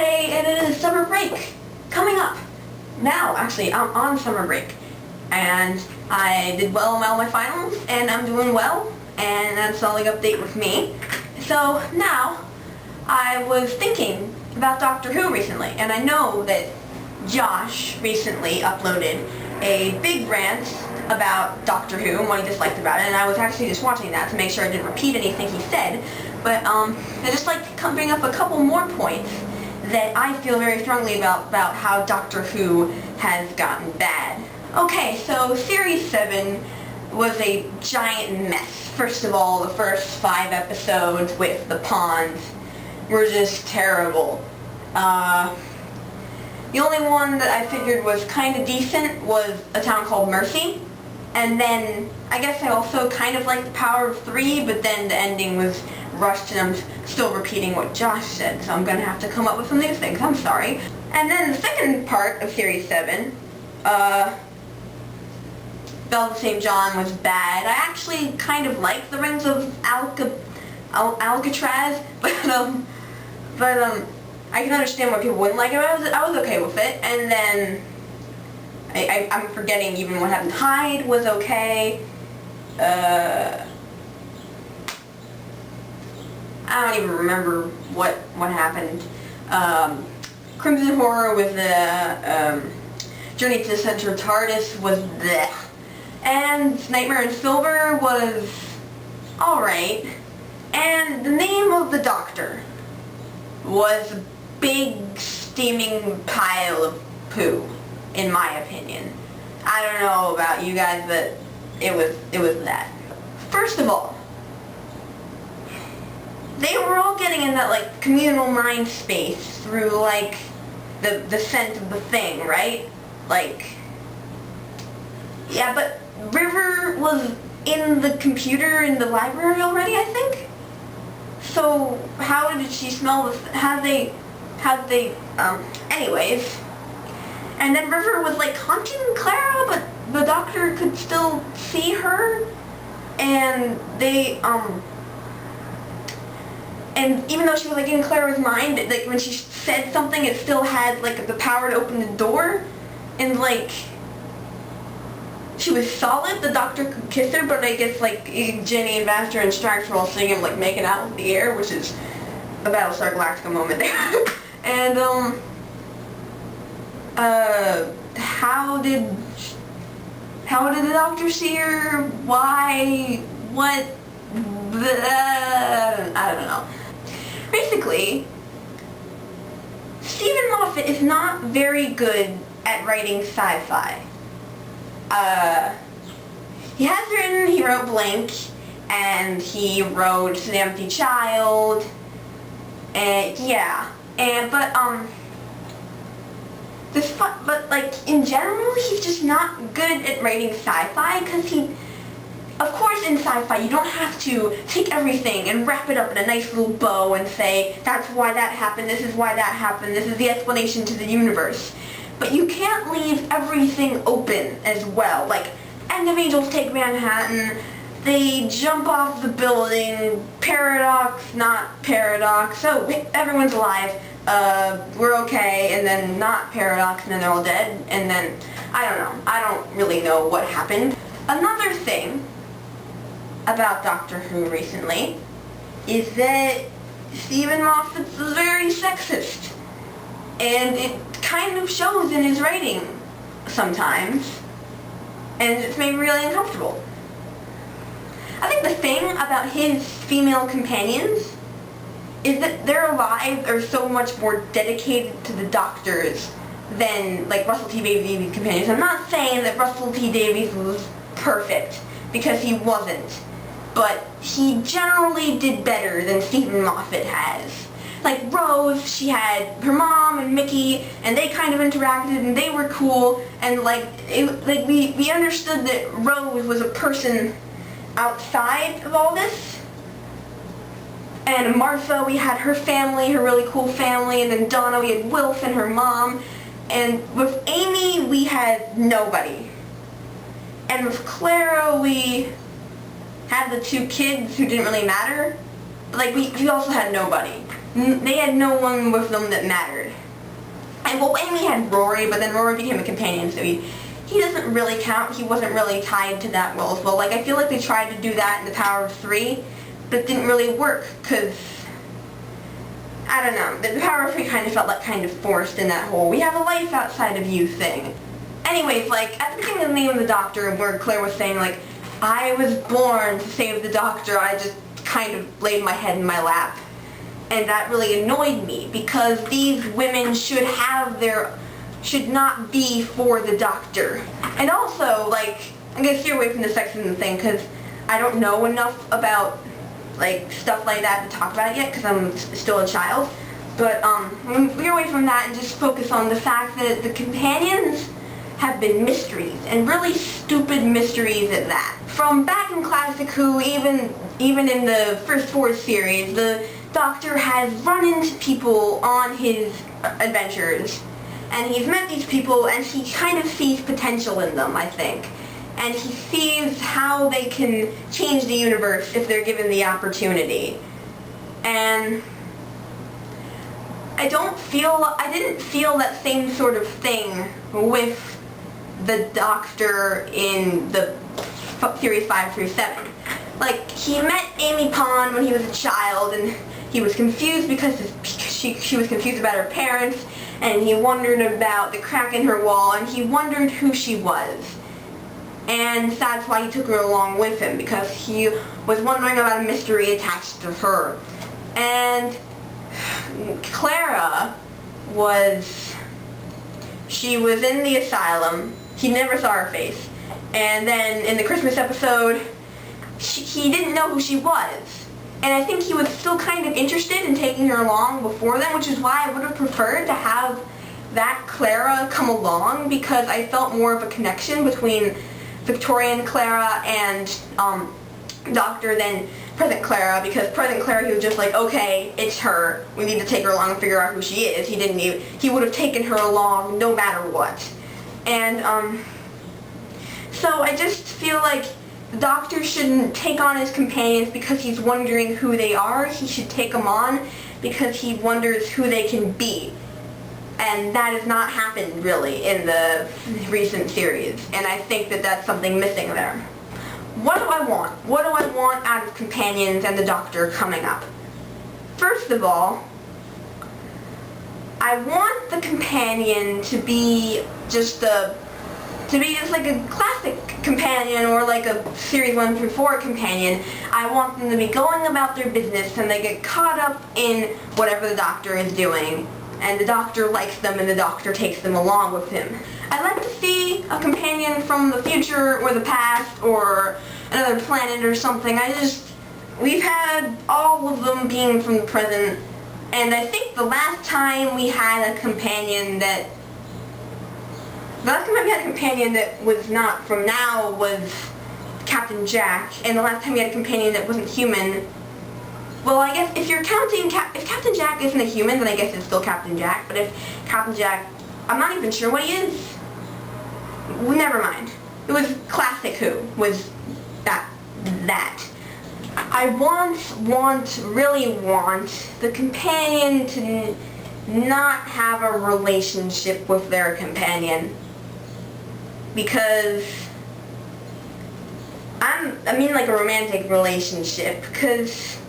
Friday and it is summer break coming up. Now, actually, I'm on summer break. And I did well in all my finals, and I'm doing well, and that's all the update with me. So now, I was thinking about Doctor Who recently, and I know that Josh recently uploaded a big rant about Doctor Who and what he disliked about it, and I was actually just watching that to make sure I didn't repeat anything he said, but I just like to bring up a couple more points that I feel very strongly about how Doctor Who has gotten bad. Okay, so Series 7 was a giant mess. First of all, the first 5 episodes with the Ponds were just terrible. The only one that I figured was kind of decent was A Town Called Mercy. And then, I guess I also kind of liked The Power of Three, but then the ending was rushed and I'm still repeating what Josh said, so I'm going to have to come up with some new things. I'm sorry. And then the second part of Series 7, Bells of St. John was bad. I actually kind of liked The Rings of Alcatraz, but I can understand why people wouldn't like it. I was okay with it. And then I'm forgetting even what happened. Hyde was okay. I don't even remember what happened. Crimson Horror with the Journey to the Center of TARDIS was bleh. And Nightmare in Silver was alright. And The Name of the Doctor was a big steaming pile of poo, in my opinion. I don't know about you guys, but it was that. First of all, they were all getting in that like communal mind space through like the scent of the thing, right? Like, yeah, but River was in the computer in the library already, I think. So how did she smell the? Anyways. And then River was like haunting Clara, but the Doctor could still see her, and they and even though she was like in Clara's mind, like when she said something, it still had like the power to open the door, and like she was solid. The Doctor could kiss her, but I guess like Jenny and Baxter and Strax were all singing like making out in the air, which is a Battlestar Galactica moment there. And how did the Doctor see her? Why? What? I don't know. Basically, Stephen Moffat is not very good at writing sci-fi. He wrote Blink, and he wrote The Empty Child, and yeah, but like in general, he's just not good at writing sci-fi, because of course in sci-fi you don't have to take everything and wrap it up in a nice little bow and say, that's why that happened, this is why that happened, this is the explanation to the universe. But you can't leave everything open as well. Like, End of Angels Take Manhattan, they jump off the building, paradox, not paradox, oh, everyone's alive, we're okay, and then not paradox, and then they're all dead, and then, I don't know. I don't really know what happened. Another thing about Doctor Who recently is that Stephen Moffat is very sexist, and it kind of shows in his writing sometimes, and it's made me really uncomfortable. I think the thing about his female companions is that their lives are so much more dedicated to the Doctors than like Russell T Davies' companions. I'm not saying that Russell T Davies was perfect, because he wasn't, but he generally did better than Stephen Moffat has. Like Rose, she had her mom and Mickey, and they kind of interacted, and they were cool, and we understood that Rose was a person outside of all this. And Martha, we had her family, her really cool family, and then Donna, we had Wilf and her mom, and with Amy, we had nobody. And with Clara, we had the 2 kids who didn't really matter, but like we also had nobody. they had no one with them that mattered. And well, Amy had Rory, but then Rory became a companion, so he doesn't really count. He wasn't really tied to that role as well. Like, I feel like they tried to do that in The Power of Three, but it didn't really work, because, I don't know, The Power of Three kind of felt like kind of forced in that whole, we have a life outside of you thing. Anyways, like, at the beginning of The Name of the Doctor, where Claire was saying, like, I was born to save the Doctor, I just kind of laid my head in my lap. And that really annoyed me, because these women should not be for the Doctor. And also, like, I'm going to steer away from the sexism thing, because I don't know enough about, like, stuff like that to talk about it yet, because I'm still a child. But, I'm going to veer away from that and just focus on the fact that the companions have been mysteries, and really stupid mysteries at that. From back in Classic Who, even in the first 4 series, the Doctor has run into people on his adventures, and he's met these people, and he kind of sees potential in them, I think. And he sees how they can change the universe if they're given the opportunity. And I didn't feel that same sort of thing with the Doctor in the series 5 through 7. Like, he met Amy Pond when he was a child, and he was confused because she was confused about her parents, and he wondered about the crack in her wall, and he wondered who she was. And that's why he took her along with him, because he was wondering about a mystery attached to her. And Clara she was in the asylum. He never saw her face. And then in the Christmas episode, he didn't know who she was. And I think he was still kind of interested in taking her along before then, which is why I would have preferred to have that Clara come along, because I felt more of a connection between Victorian Clara and Doctor than present Clara, because present Clara, he was just like, okay, it's her. We need to take her along and figure out who she is. He would have taken her along no matter what. And, so I just feel like the Doctor shouldn't take on his companions because he's wondering who they are. He should take them on because he wonders who they can be. And that has not happened, really, in the recent series. And I think that that's something missing there. What do I want? What do I want out of companions and the Doctor coming up? First of all, I want the companion to be just like a classic companion, or like a series 1 through 4 companion. I want them to be going about their business and they get caught up in whatever the Doctor is doing, and the Doctor likes them and the Doctor takes them along with him. I'd like to see a companion from the future or the past or another planet or something. We've had all of them being from the present, and I think the last time we had a companion that was not from now was Captain Jack, and the last time we had a companion that wasn't human, well, I guess if you're counting, if Captain Jack isn't a human, then I guess it's still Captain Jack, but if Captain Jack, I'm not even sure what he is. Well, never mind. It was Classic Who, was that. I really want the companion to not have a relationship with their companion. Because I mean like a romantic relationship, because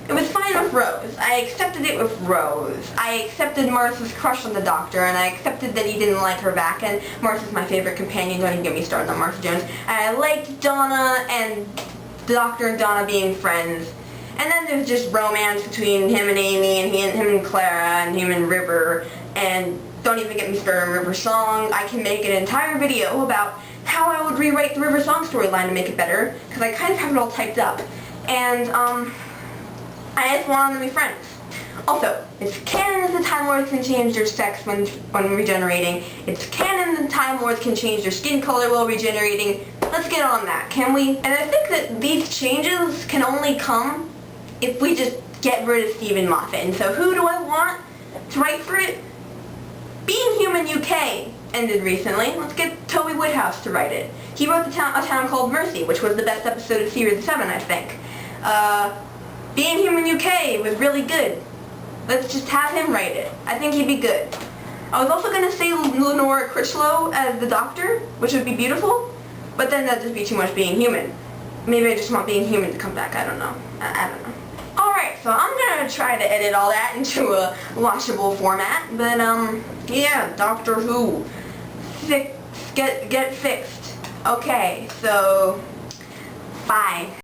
it was fine with Rose. I accepted it with Rose. I accepted Martha's crush on the Doctor, and I accepted that he didn't like her back, and Martha's my favorite companion. Don't even get me started on Martha Jones. And I liked Donna and the Doctor and Donna being friends. And then there's just romance between him and Amy, and him and Clara, and him and River, and don't even get me started on River's song. I can make an entire video about how I would rewrite the River song storyline to make it better, because I kind of have it all typed up. And, I just want them to be friends. Also, it's canon that the Time Lords can change their sex when regenerating. It's canon that the Time Lords can change their skin color while regenerating. Let's get on that, can we? And I think that these changes can only come if we just get rid of Stephen Moffat. And so who do I want to write for it? Being Human UK ended recently. Let's get Toby Woodhouse to write it. He wrote A Town Called Mercy, which was the best episode of Series 7, I think. Being Human UK was really good. Let's just have him write it. I think he'd be good. I was also gonna say Lenora Critchlow as the Doctor, which would be beautiful, but then that'd just be too much being human. Maybe I just want being human to come back. I don't know. I don't know. Alright, so I'm gonna try to edit all that into a watchable format, but yeah, Doctor Who. Get fixed. Okay, so bye.